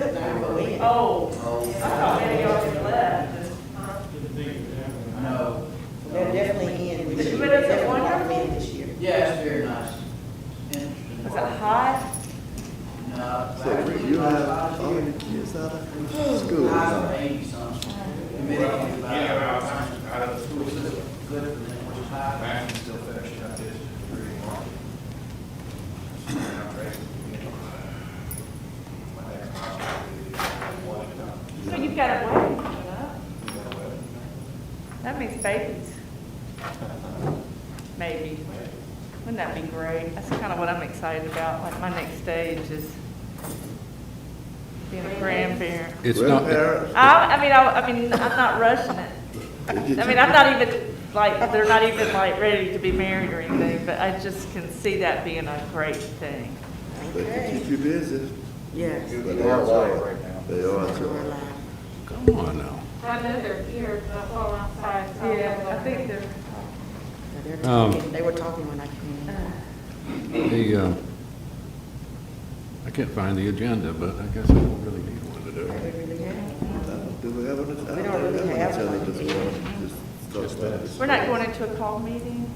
Oh, I thought maybe y'all had left. No. They're definitely in this year. But is it Definitely wonderful? in this year. Yeah, it's very nice. Interesting. Was it hot? No. So you have how many kids out of school? High for 80 something. Committee is about out of the school system. good for them, which is high. Matt is still finishing up his degree in marketing. My next possibility is one So you've got a wedding coming up. That means babies. Maybe. Wouldn't that be great? That's kind of what I'm excited about. Like my next stage is being a grandparent. It's not, Grandparents? I mean, I'm not rushing it. I mean, I'm not even, like, they're not even, like, ready to be married or anything, but I just can see that being a great thing. They can keep you busy. Yes. But they are right now. They are We're too. live. come on now. I know they're here, but I fall outside. Yeah, I think they're, So they're talking, they were talking when I came in. I can't find the agenda, but I guess I don't really need one They today. really have. Do we have an? We don't really have one. Just start we're not going into a call meeting?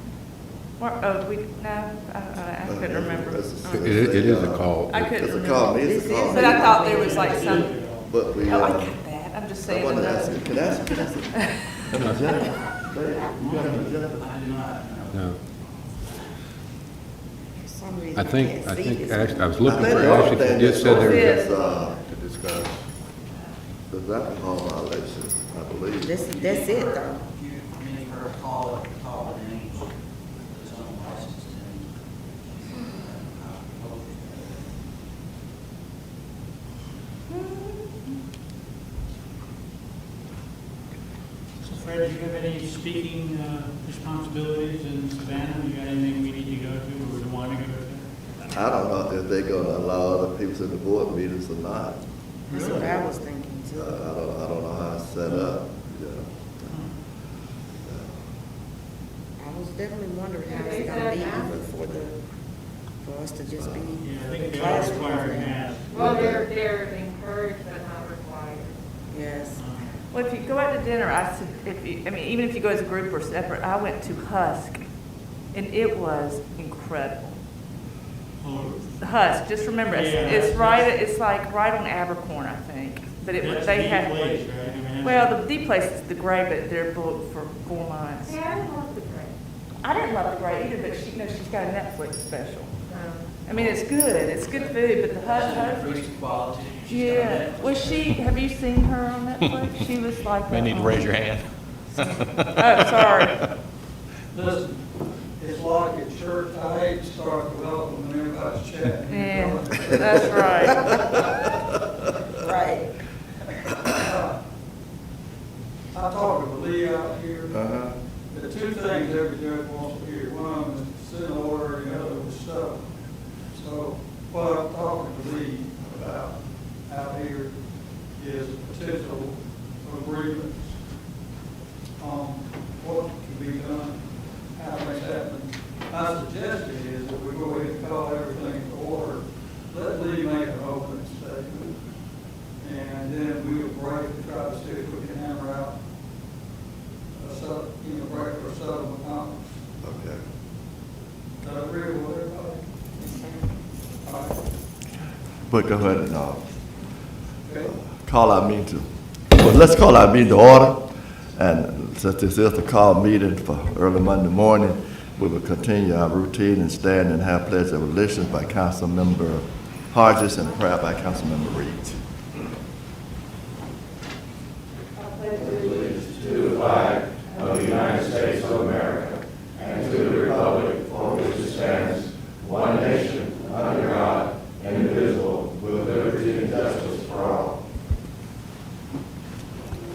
Or, oh, we, no, I couldn't remember. It is a call. I couldn't It's a remember. call, it's a call. But I thought there was like some, But we, oh, I got that, I'm just I saying. want to ask another- you, can I ask you, an agenda? You got an agenda? I do not know. No. For some reason, I think, can't see this. actually, I was I looking think for, the only actually, thing you just that's said there Yes. is, to discuss. the alcohol violation, I believe. That's it though. You, many her call it an angel. It's unlicensed and. So Fred, do you have any speaking responsibilities in Savannah? You got anything we need to go to or want to go to? I don't know if they're gonna allow other people to the board meetings or not. That's what I was thinking too. I don't know how it's set up, yeah. I was definitely wondering how it's gonna be even for us to just be Yeah, I think in they are classrooms requiring now. masks. Well, they're encouraged but not required. Yes. Well, if you go out to dinner, I said, even if you go as a group or separate, I went to Husk, and it was incredible. Oh, Husk, just remember, it's right, it's like right on Abercorn, I think. But it, that's they the had, place, right? I mean, that's- well, the D place is the Gray, but they're booked for 4 months. See, I didn't love the break. I didn't love the Gray either, but she, she's got a Netflix special. I mean, it's good food, but the Husk, Increased quality. She's got yeah. that. Was she, have you seen her on Netflix? She was like. May need to raise your hand. Oh, sorry. Listen, it's like at church, I hate to start the welcome when everybody's chatting. Yeah, that's right. Right. I talked with Lee out here. Uh-huh. The two things every judge wants to hear, one is sin order, the other was stuff. So what I'm talking to Lee about out here is potential agreements on what can be done, how things happen. My suggestion is that we go ahead and call everything to order, let Lee make an opening statement, and then we will break and try to see if we can hammer out break for settlement conference. Okay. Does that agree with everybody? All right. But go ahead and, Okay. call our meeting to, well, let's call our meeting to order. And since this is the call meeting for early Monday morning, we will continue our routine and stand and have pledge of allegiance by Councilmember Hodges and prayer by Councilmember Reed.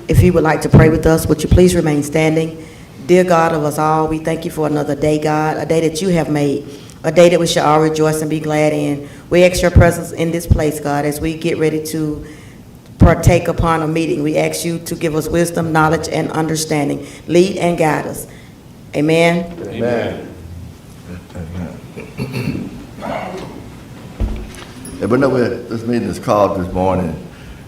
If you would like to pray with us, would you please remain standing? Dear God of us all, we thank you for another day, God, a day that you have made, a day that we shall all rejoice and be glad in. We ask your presence in this place, God, as we get ready to partake upon a meeting. We ask you to give us wisdom, knowledge, and understanding. Lead and guide us. Amen. Amen. And we know this meeting is called this morning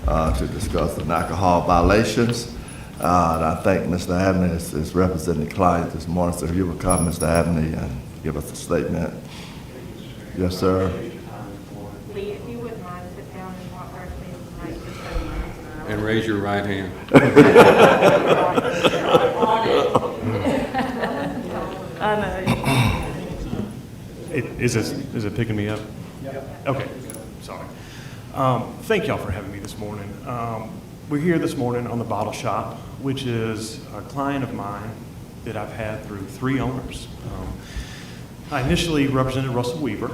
to discuss the alcohol violations. And I think Mr. Abney is representing the client this morning, so if you would come, Mr. Abney, and give us a statement. Yes, sir. Lee, if you wouldn't mind, sit down and walk our things tonight, just so you know. And raise your right hand. I know. Is it picking me up? Okay, sorry. Thank y'all for having me this morning. We're here this morning on the Bottle Shop, which is a client of mine that I've had through 3 owners. I initially represented Russell Weaver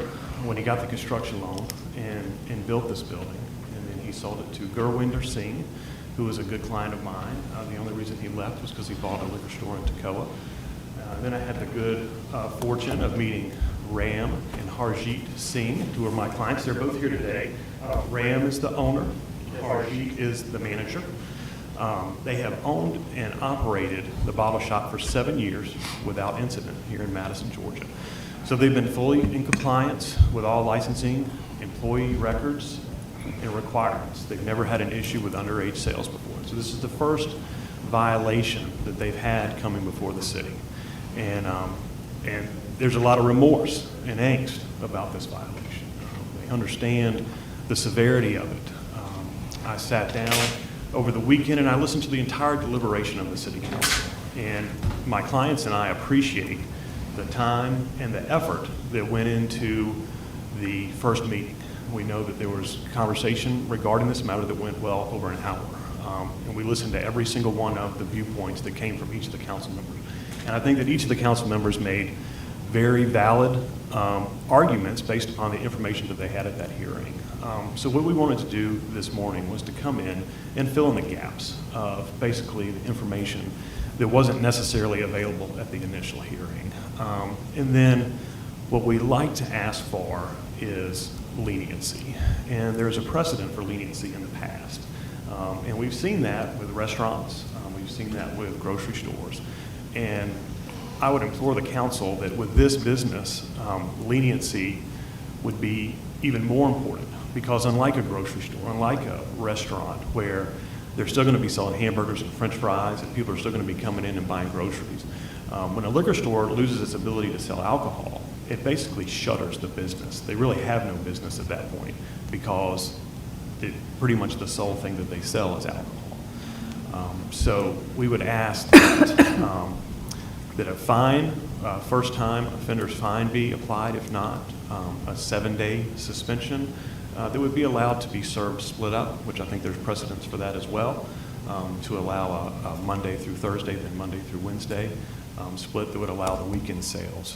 when he got the construction loan and built this building. And then he sold it to Gurwinder Singh, who was a good client of mine. The only reason he left was because he bought a liquor store in Toccoa. Then I had the good fortune of meeting Ram and Harjeet Singh, who are my clients. They're both here today. Ram is the owner. Harjeet is the manager. They have owned and operated the Bottle Shop for 7 years without incident here in Madison, Georgia. So they've been fully in compliance with all licensing, employee records, and requirements. They've never had an issue with underage sales before. So this is the first violation that they've had coming before the city. And there's a lot of remorse and angst about this violation. They understand the severity of it. I sat down over the weekend and I listened to the entire deliberation of the city council. And my clients and I appreciate the time and the effort that went into the first meeting. We know that there was conversation regarding this matter that went well over an hour. And we listened to every single one of the viewpoints that came from each of the council members. And I think that each of the council members made very valid arguments based upon the information that they had at that hearing. So what we wanted to do this morning was to come in and fill in the gaps of basically the information that wasn't necessarily available at the initial hearing. And then what we like to ask for is leniency. And there's a precedent for leniency in the past. And we've seen that with restaurants. We've seen that with grocery stores. And I would implore the council that with this business, leniency would be even more important, because unlike a grocery store, unlike a restaurant where they're still going to be selling hamburgers and french fries and people are still going to be coming in and buying groceries, when a liquor store loses its ability to sell alcohol, it basically shutters the business. They really have no business at that point because pretty much the sole thing that they sell is alcohol. So we would ask that a fine, first-time offender's fine be applied, if not, a 7-day suspension that would be allowed to be served split up, which I think there's precedence for that as well, to allow a Monday through Thursday, then Monday through Wednesday split that would allow the weekend sales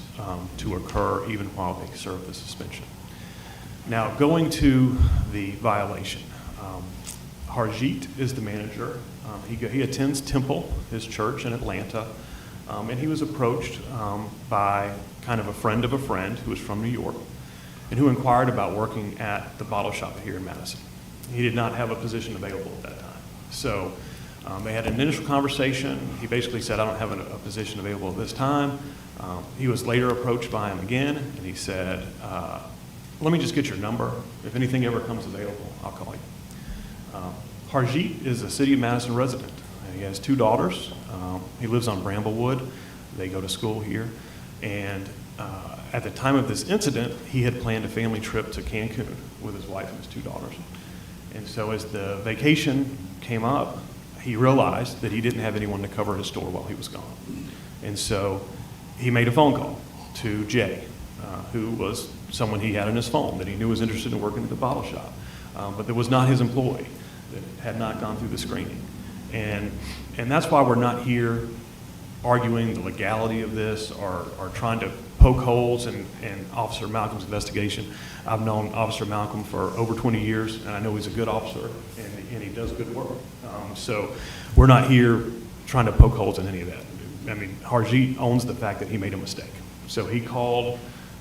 to occur even while they serve the suspension. Now, going to the violation, Harjeet is the manager. He attends Temple, his church in Atlanta, and he was approached by kind of a friend who was from New York and who inquired about working at the Bottle Shop here in Madison. He did not have a position available at that time. So they had an initial conversation. He basically said, I don't have a position available at this time. He was later approached by him again, and he said, let me just get your number. If anything ever comes available, I'll call you. Harjeet is a city of Madison resident. He has 2 daughters. He lives on Bramblewood. They go to school here. And at the time of this incident, he had planned a family trip to Cancun with his wife and his 2 daughters. And so as the vacation came up, he realized that he didn't have anyone to cover his store while he was gone. And so he made a phone call to Jay, who was someone he had on his phone that he knew was interested in working at the Bottle Shop, but that was not his employee, that had not gone through the screening. And that's why we're not here arguing the legality of this or trying to poke holes in Officer Malcolm's investigation. I've known Officer Malcolm for over 20 years, and I know he's a good officer, and he does good work. So we're not here trying to poke holes in any of that. I mean, Harjeet owns the fact that he made a mistake. So he called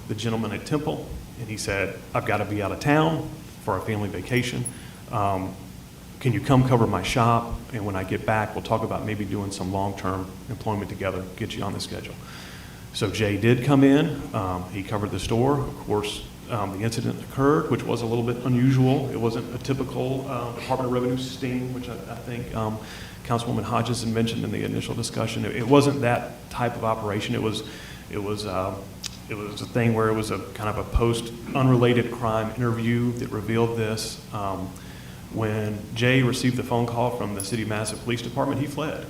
the gentleman at Temple, and he said, I've got to be out of town for a family vacation. Can you come cover my shop? And when I get back, we'll talk about maybe doing some long-term employment together, get you on the schedule. So Jay did come in. He covered the store. Of course, the incident occurred, which was a little bit unusual. It wasn't a typical Department of Revenue sting, which I think Councilwoman Hodges had mentioned in the initial discussion. It wasn't that type of operation. It was a thing where it was a kind of a post-unrelated crime interview that revealed this. When Jay received the phone call from the City of Madison Police Department, he fled.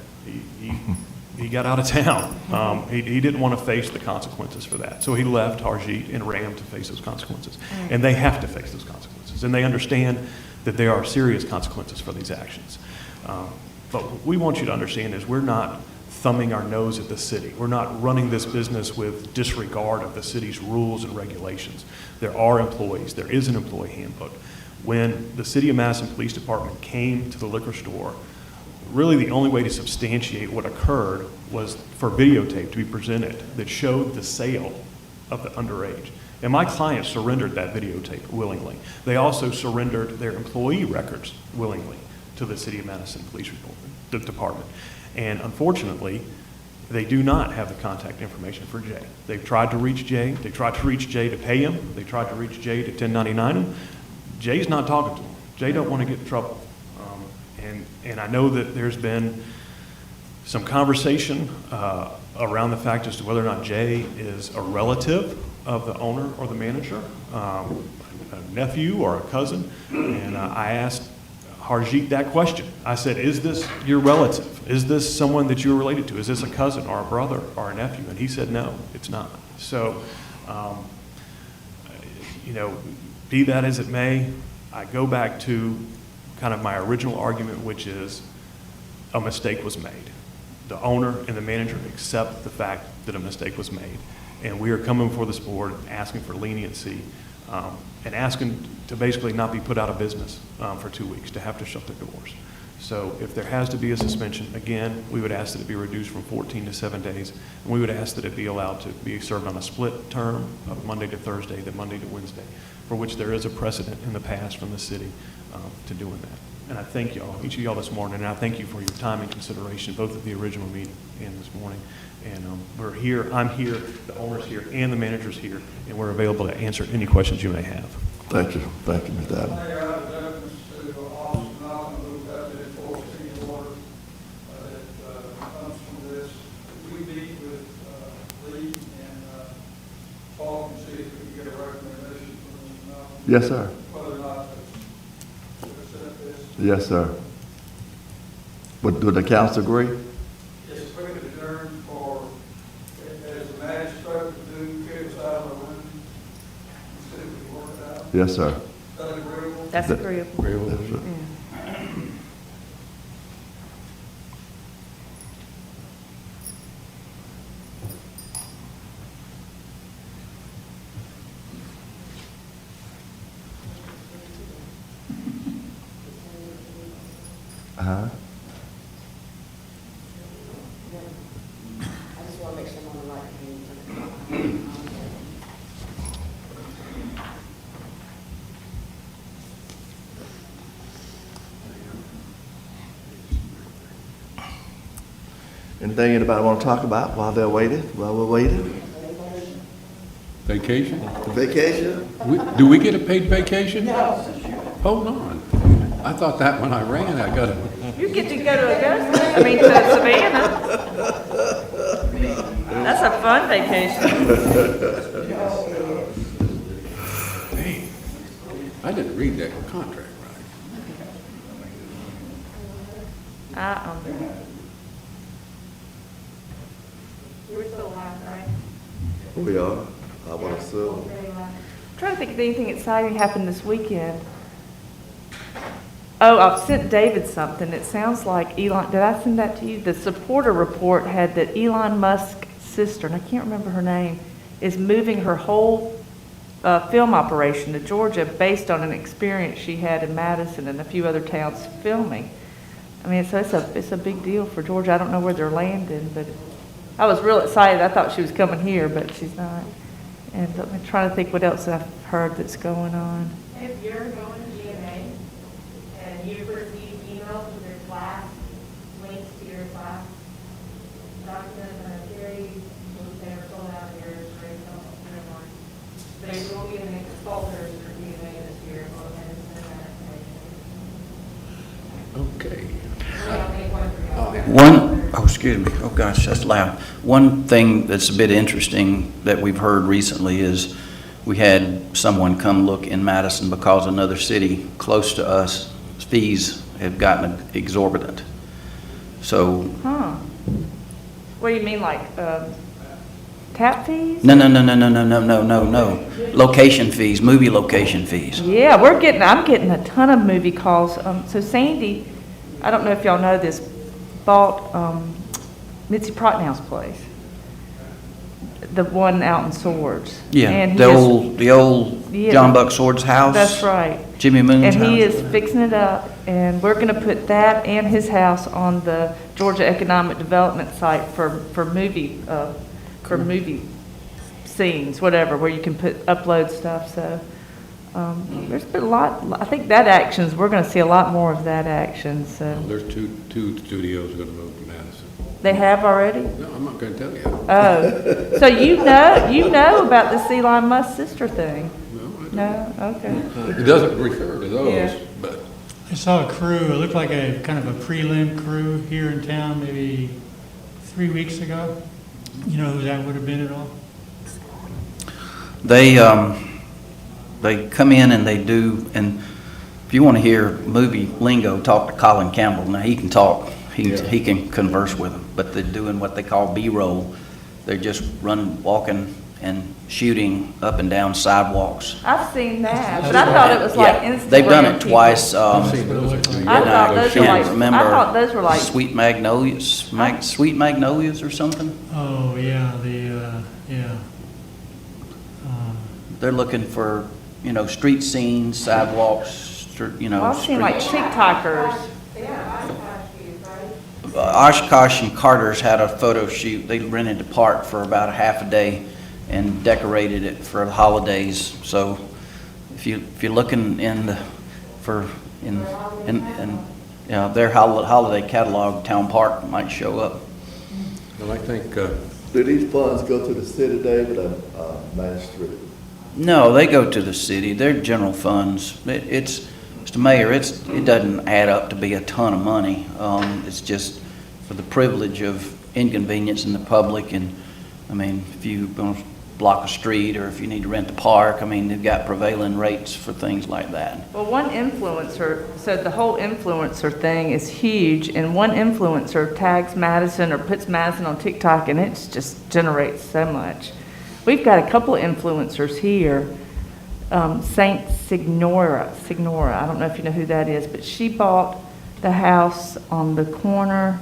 He got out of town. He didn't want to face the consequences for that. So he left Harjeet and Ram to face those consequences. And they have to face those consequences. And they understand that there are serious consequences for these actions. But what we want you to understand is we're not thumbing our nose at the city. We're not running this business with disregard of the city's rules and regulations. There are employees. There is an employee handbook. When the City of Madison Police Department came to the liquor store, really the only way to substantiate what occurred was for videotape to be presented that showed the sale of the underage. And my client surrendered that videotape willingly. They also surrendered their employee records willingly to the City of Madison Police Department. And unfortunately, they do not have the contact information for Jay. They've tried to reach Jay. They tried to reach Jay to pay him. They tried to reach Jay to 1099 him. Jay's not talking to him. Jay don't want to get in trouble. And I know that there's been some conversation around the fact as to whether or not Jay is a relative of the owner or the manager, a nephew or a cousin. And I asked Harjeet that question. I said, is this your relative? Is this someone that you're related to? Is this a cousin or a brother or a nephew? And he said, no, it's not. So, be that as it may, I go back to kind of my original argument, which is a mistake was made. The owner and the manager accept the fact that a mistake was made. And we are coming before this board asking for leniency and asking to basically not be put out of business for 2 weeks, to have to shut their doors. So if there has to be a suspension, again, we would ask that it be reduced from 14 to 7 days. And we would ask that it be allowed to be served on a split term of Monday to Thursday, then Monday to Wednesday, for which there is a precedent in the past from the city to doing that. And I thank y'all, each of y'all this morning, and I thank you for your time and consideration, both at the original meeting and this morning. And we're here, I'm here, the owner's here, and the manager's here, and we're available to answer any questions you may have. Thank you, Mr. Adams. Mayor, I have reference to Austin Allen, who got the 14 order that comes from this. We meet with Lee and talk and see if we can get a recommendation from them. Yes, sir. Whether or not to accept this. Yes, sir. But do the council agree? Yes, we could adjourn for, as the magistrate would do, kick us out of the room and see if we can work it out. Yes, sir. Is that agreeable? That's agreeable. That's right. Yeah. Uh-huh. I just want to make sure I'm on the right page. Anything anybody want to talk about while they're waiting, while we're waiting? Vacation? Vacation? Do we get a paid vacation? No. Hold on. I thought that when I ran, I got a, You get to go to Augusta, to Savannah. That's a fun vacation. dang, I didn't read that contract right. We're still live, right? We are. I want to assume. Very live. I'm trying to think if anything exciting happened this weekend. Oh, I've sent David something. It sounds like Elon, did I send that to you? The supporter report had that Elon Musk's sister, and I can't remember her name, is moving her whole film operation to Georgia based on an experience she had in Madison and a few other towns filming. I mean, so it's a big deal for Georgia. I don't know where they're landing, but I was real excited. I thought she was coming here, but she's not. And I'm trying to think what else I've heard that's going on. If you're going to GMA and you receive emails with your class, links to your class, documents and a theory, they're filled out here, it's very helpful. They will be in the folders for DNA this year. Go ahead and send that information. Okay. I'll make one for y'all. Excuse me, oh gosh, that's loud. One thing that's a bit interesting that we've heard recently is we had someone come look in Madison because another city close to us, fees have gotten exorbitant. So, Huh. What do you mean, like, tap fees? no. Location fees, movie location fees. Yeah, I'm getting a ton of movie calls. So Sandy, I don't know if y'all know this, bought Mitzi Prottnow's place, the one out in Swords. Yeah, And he the is- old Yeah. John Buck Swords house. That's right. Jimmy Moon's And house. he is fixing it up, and we're gonna put that and his house on the Georgia Economic Development site for movie scenes, whatever, where you can upload stuff, so. There's been a lot, I think we're gonna see a lot more of that action, so. There's two studios going to move to Madison. They have already? No, I'm not going to tell you. Oh, so you know about this Elon Musk sister thing? No, okay. It doesn't refer to Yeah. those, but I saw a crew, it looked like a kind of a prelim crew here in town maybe 3 weeks ago. You know who that would have been at all? They come in and they do, and if you want to hear movie lingo, talk to Colin Campbell. Now, he can talk, he can converse with them, but they're doing what they call B-roll. They're just walking and shooting up and down sidewalks. I've seen that, but I thought it was like Yeah, Instagram. they've done it people. twice. I've seen those. I thought those were like, Remember I thought those were like, Sweet Magnolias, Sweet Magnolias or something? Oh, yeah, yeah. They're looking for, street scenes, sidewalks, well, I've seen like streets. TikTokers. Oshkosh and Carter's had a photo shoot. They rented the park for about a half a day and decorated it for the holidays. So if you're looking their holiday catalog, Town Park might show up. well, I think, Do these funds go to the city, David, or Main Street? No, they go to the city. They're general funds. Mr. Mayor, it doesn't add up to be a ton of money. It's just for the privilege of inconveniencing the public. And, if you're going to block a street or if you need to rent the park, they've got prevailing rates for things like that. Well, one influencer, so the whole influencer thing is huge, and one influencer tags Madison or puts Madison on TikTok, and it just generates so much. We've got a couple of influencers here. Saint Signora, I don't know if you know who that is, but she bought the house on the corner.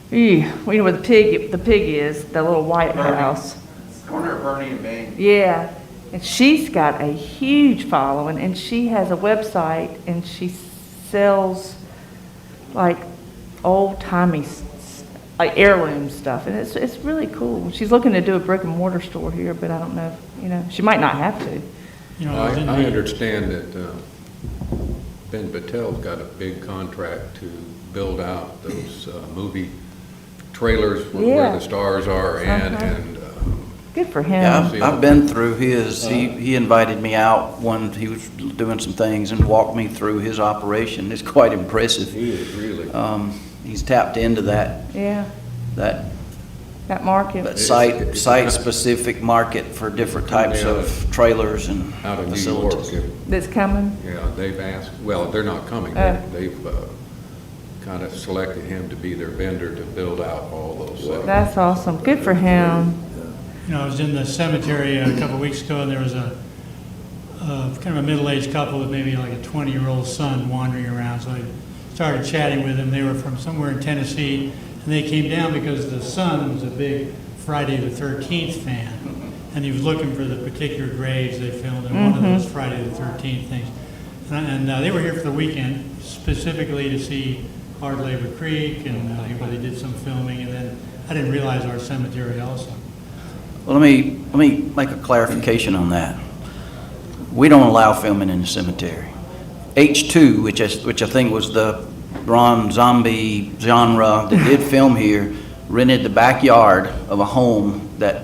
We know where the pig is, the little white house. Corner of Bernie and Bain. Yeah, and she's got a huge following, and she has a website, and she sells like old-timey like heirloom stuff, and it's really cool. She's looking to do a brick and mortar store here, but I don't know, she might not have to. I understand that Ben Battel's got a big contract to build out those movie trailers where Yeah. the stars are and Good for him. Yeah, I've been through his. He invited me out when he was doing some things and walked me through his operation. It's quite impressive. he is really. He's tapped into that Yeah, that market. site-specific market for different types of trailers and Out of New York. facilities. That's coming. Yeah, they've asked, well, they're not coming. They've kind of selected him to be their vendor to build out all those. That's awesome. Good for him. I was in the cemetery a couple of weeks ago, and there was a kind of a middle-aged couple with maybe like a 20-year-old son wandering around. So I started chatting with them. They were from somewhere in Tennessee, and they came down because the son was a big Friday the 13th fan, and he was looking for the particular graves they filmed in one of those Friday the 13th things. And they were here for the weekend, specifically to see Hard Labor Creek, and where they did some filming, and then I didn't realize our cemetery also. Well, let me make a clarification on that. We don't allow filming in the cemetery. H2, which I think was the Ron Zombie genre that did film here, rented the backyard of a home that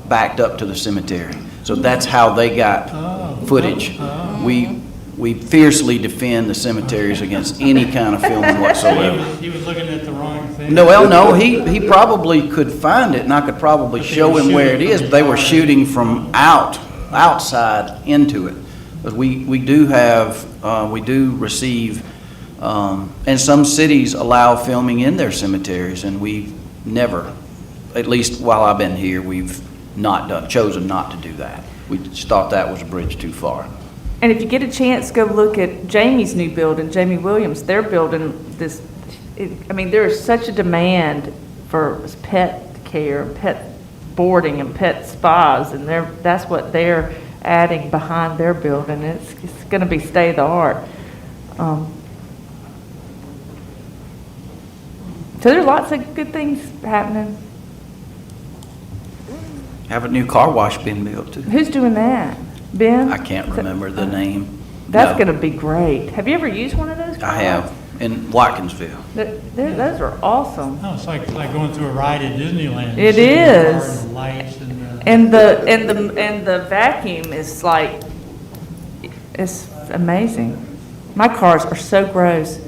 backed up to the cemetery. So that's how they got Oh. footage. Oh. We fiercely defend the cemeteries against any kind of filming whatsoever. He was looking at the wrong thing. No, well, no, he probably could find it, and I could probably But they show were him where it shooting is, from but they the were yard. shooting from outside into it. But we do have, we do receive, and some cities allow filming in their cemeteries, and we've never, at least while I've been here, we've chosen not to do that. We just thought that was a bridge too far. And if you get a chance, go look at Jamie's new building, Jamie Williams. They're building this, I mean, there is such a demand for pet care, pet boarding and pet spas, and that's what they're adding behind their building. It's going to be state of the art. So there's lots of good things happening. Have a new car wash being built too. Who's doing that? Ben? I can't remember the name. That's No. going to be great. Have you ever used one of those? I have, in Watkinsville. Those are awesome. Oh, it's like going through a ride at Disneyland. It You see the car is. and the lights and the. And the vacuum is like, it's amazing. My cars are so gross.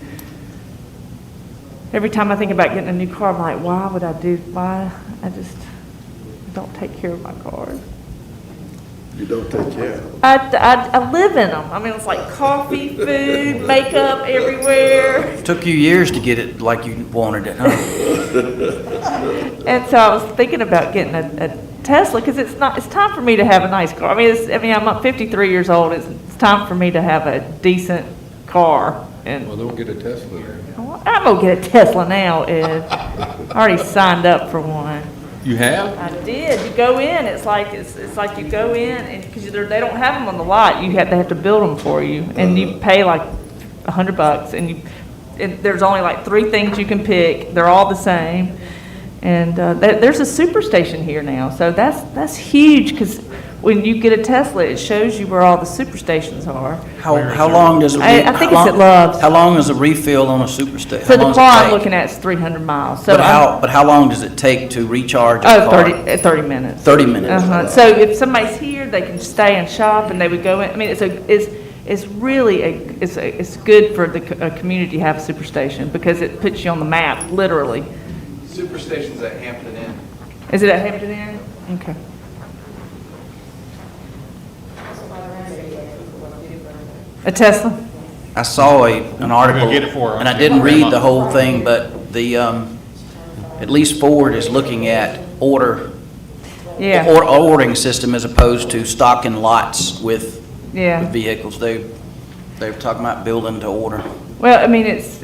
Every time I think about getting a new car, I'm like, why? I just don't take care of my cars. You don't take care of them. I live in them. I mean, it's like coffee, food, makeup everywhere. Took you years to get it like you wanted it, huh? And so I was thinking about getting a Tesla, because it's time for me to have a nice car. I'm 53 years old. It's time for me to have a decent car. And Well, don't get a Tesla then. I'm gonna get a Tesla now, Ed. I already signed up for one. You have? I did. You go in. It's like you go in, and because they don't have them on the lot, they have to build them for you, and you pay like $100, and there's only like 3 things you can pick. They're all the same, and there's a superstation here now, so that's huge, because when you get a Tesla, it shows you where all the superstations are. How long does a I think it's at Love's. How long is a refill on a superstation? So the car I'm looking at is 300 miles. So But how long does it take to recharge a Oh, car? 30 minutes. 30 minutes. Uh-huh. So if somebody's here, they can stay and shop, and they would go in. I mean, it's really it's good for the community to have a superstation, because it puts you on the map, literally. Superstation's at Hampton Inn. Is it at Hampton Inn? Okay. A Tesla? I saw an article, get it for her. and I didn't read the whole thing, but at least Ford is looking at Yeah. ordering system as opposed to stocking lots with Yeah. vehicles. They're talking about building to order. Well, I mean, it's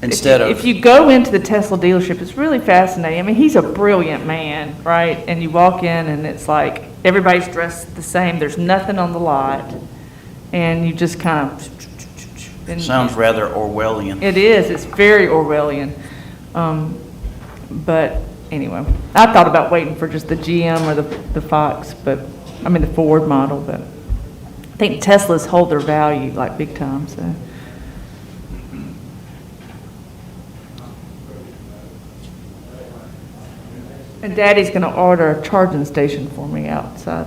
Instead of- if you go into the Tesla dealership, it's really fascinating. I mean, he's a brilliant man, right? And you walk in, and it's like everybody's dressed the same. There's nothing on the lot, and you just kind of. and- Sounds rather Orwellian. It is. It's very Orwellian. But anyway, I thought about waiting for just the GM or the Fox, the Ford model, but I think Teslas hold their value like big time, so. And Daddy's gonna order a charging station for me outside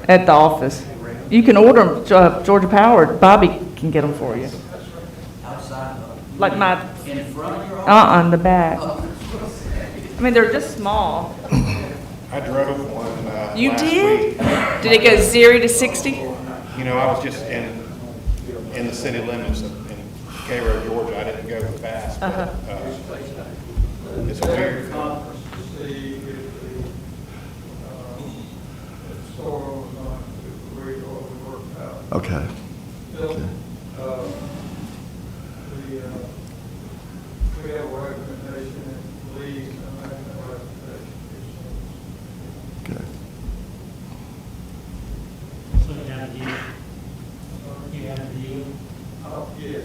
at the office. You can order them, Georgia Power, Bobby can get them for you. Like In front of your in the back. I mean, they're just small. I drove one You last did? week. Did it go 0 to 60? You know, I was just in the city limits in Cairo, Georgia. I didn't go fast, but it's weird. Conference to see if the store was going to agree to what we worked out. Okay. Still, we have a recommendation, and please make that recommendation. Okay. So you have a deal? You have a deal? Yes,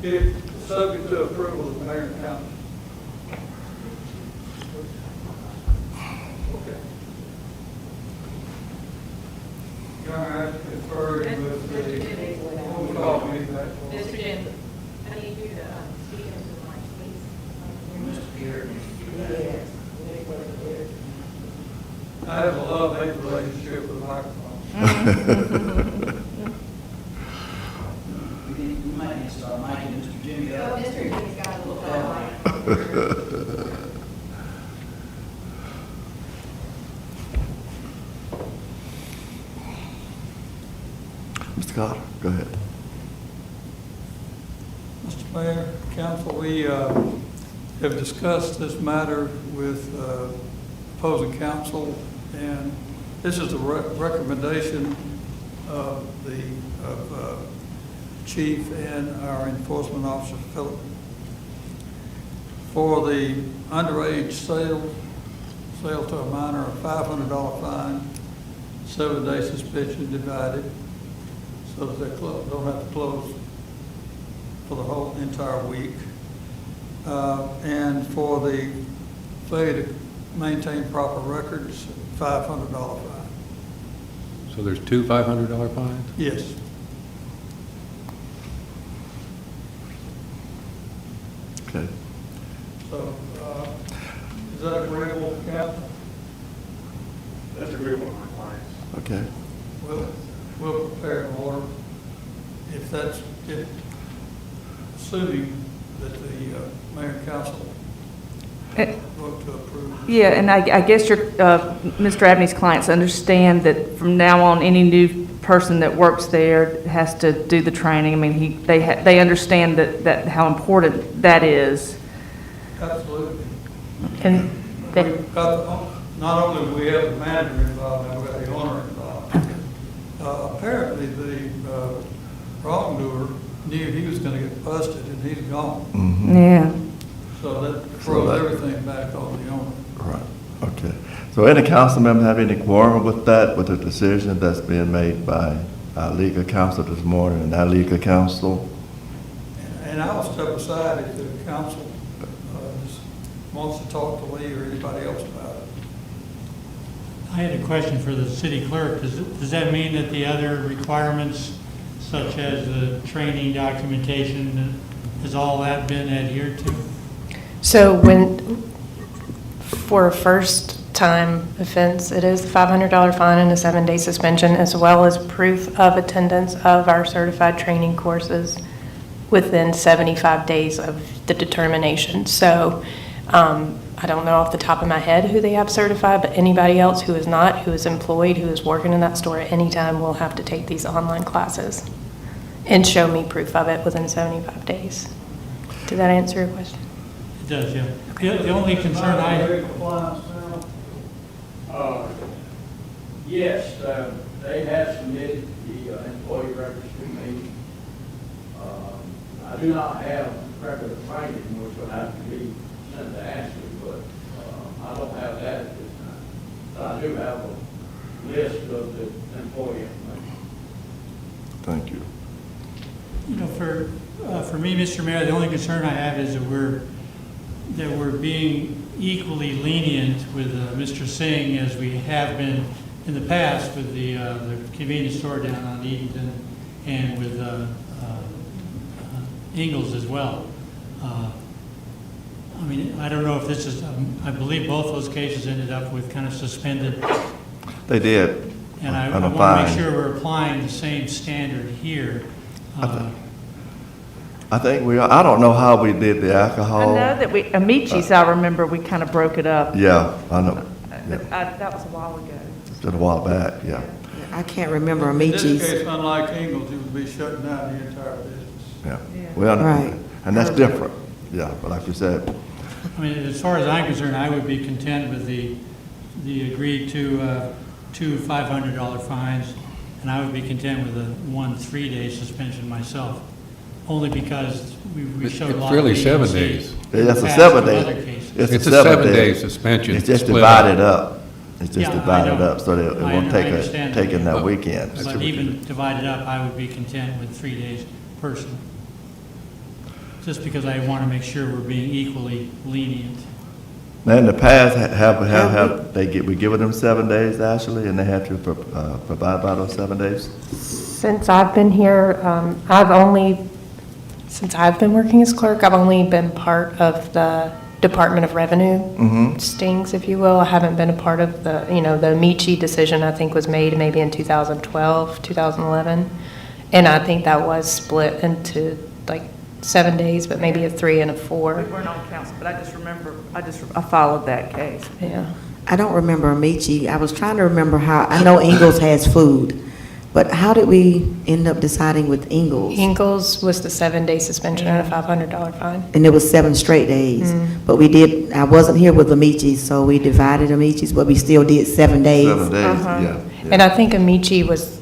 if subject to approval of the mayor and council. Okay. Young, I confer with the, who will call me back. Mr. Jim, I need you to speak into the mic, please. I have a love-hate relationship You might need to start making Mr. Jimmy up. Mr. Jimmy's got a little bit. Mr. Carter, go ahead. Mr. Mayor, council, we have discussed this matter with opposing counsel, and this is the recommendation of the chief and our enforcement officer, Philip. For the underage sale to a minor, a $500 fine, 7-day suspension divided, so that they don't have to close for the whole entire week. And for the failure to maintain proper records, $500 fine. So there's two $500 fines? Yes. Okay. So, is that agreeable, Captain? That's agreeable with my clients. Okay. We'll prepare an order. If assuming that the mayor and council vote to approve. Yeah, and I guess your, Mr. Abney's clients understand that from now on, any new person that works there has to do the training. I mean, they understand that how important that is. Absolutely. And We've got, not only do we have the manager involved, now we've got the owner involved. Apparently, the wrongdoer knew he was going to get busted, and he's gone. yeah. So that throws everything back on the owner. Right, okay. So any council member have any quorum with that, with the decision that's being made by our legal counsel this morning and our legal counsel? And I'll step aside if the council just wants to talk to Lee or anybody else about it. I had a question for the city clerk. Does that mean that the other requirements, such as the training documentation, has all that been adhered to? So for a first-time offense, it is a $500 fine and a 7-day suspension, as well as proof of attendance of our certified training courses within 75 days of the determination. So I don't know off the top of my head who they have certified, but anybody else who is not, who is employed, who is working in that store at any time will have to take these online classes and show me proof of it within 75 days. Did that answer your question? It does, yeah. The only concern Yes, they have submitted the employee records to me. I do not have record of training, which would have to be sent to Ashley, but I don't have that at this time. But I do have a list of the employee information. Thank you. You know, for me, Mr. Mayor, the only concern I have is that we're being equally lenient with Mr. Singh as we have been in the past with the convenience store down on Edenton and with Ingalls as well. I mean, I don't know if this is, I believe both those cases ended up with kind of suspended. They did. And I on a want to fine. make sure we're applying the same standard here. I think we are. I don't know how we did the alcohol. I know that Amici's, I remember, we kind of broke it up. Yeah, I know. That was a while ago. Just a while back, yeah. I can't remember In this Amici's. case, unlike Ingalls, it would be shutting down the entire business. Yeah. Yeah. Well, Right. and that's different. Yeah, but like you said, I mean, as far as I'm concerned, I would be content with the agreed to two $500 fines, and I would be content with a 1 3-day suspension myself, only because we showed a It's lot of really 7 leniency days. in that's the a past 7 with day. other cases. It's a 7-day suspension It's just split up. divided up. It's just Yeah, I divided know. up so that it I won't understand take in that that. weekend. But even divided up, I would be content with 3 days personally. Just because I want to make sure we're being equally lenient. Now, in the past, we given them 7 days, Ashley, and they had to provide by those 7 days? Since I've been here, since I've been working as clerk, I've only been part of the Department of Revenue stings, if you will. I haven't been a part of the, the Amici decision, I think, was made maybe in 2012, 2011. And I think that was split into like 7 days, but maybe a 3 and a 4. We weren't on council, but I just remember, I followed that case. Yeah. I don't remember Amici. I was trying to remember how, I know Ingles has food, but how did we end up deciding with Ingles? Ingalls was the 7-day suspension and a $500 fine. And it was 7 straight days. But I wasn't here with Amici, so we divided Amici's, but we still did 7 days. 7 days, Uh-huh. yeah. And I think Amici was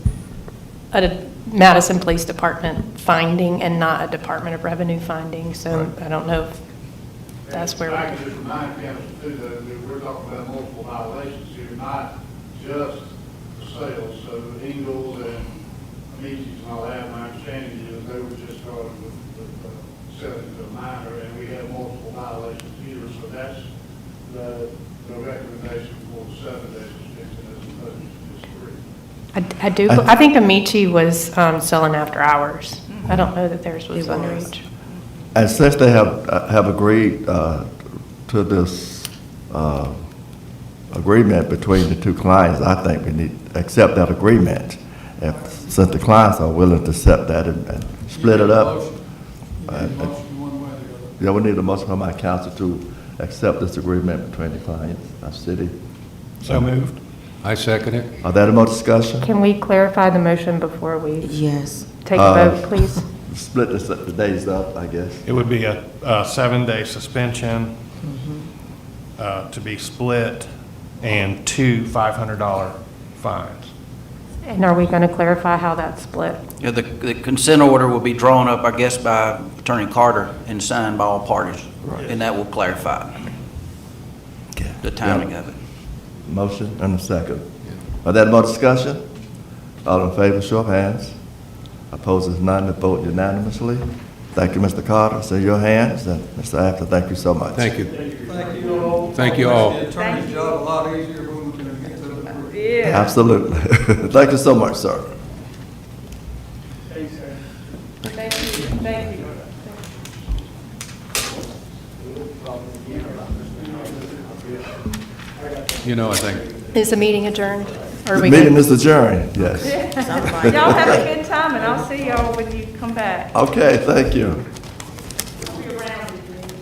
a Madison Police Department finding and not a Department of Revenue finding, so I don't know if that's where I we're. can just remind council too, that we're talking about multiple violations here, not just the sales. So Ingles and Amici's and all that, my understanding is they were just started with selling to a minor, and we have multiple violations here, so that's the recommendation for the 7-day suspension as opposed to just 3. I think Amici was selling after hours. I don't know that theirs was underage. And since they have agreed to this agreement between the two clients, I think we need to accept that agreement. Since the clients are willing to accept that and split it up. Motion one way or the other. Yeah, we need a motion from our council to accept this agreement between the clients, our city. So moved. I second it. Are there any more discussion? Can we clarify the motion before we Yes. take a vote, please? Split the days up, I guess. It would be a 7-day suspension to be split and 2 $500 fines. And are we going to clarify how that's split? Yeah, the consent order will be drawn up, I guess, by Attorney Carter and signed by all parties. And that will clarify the timing of it. Motion and a second. Are there more discussion? All in favor, show of hands. Opposed is none, the vote unanimously. Thank you, Mr. Carter. So your hands, and Mr. Actor, thank you so much. Thank you. Thank you all. Thank you all. Makes the attorney's job a lot easier when we can get to the proof. Yeah. Absolutely. Thank you so much, sir. Thank you, thank you. I think Is the meeting adjourned? Or are The we meeting good? is adjourned, yes. Y'all have a good time, and I'll see y'all when you come back. Okay, thank you.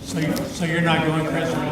So you're not going, Chris?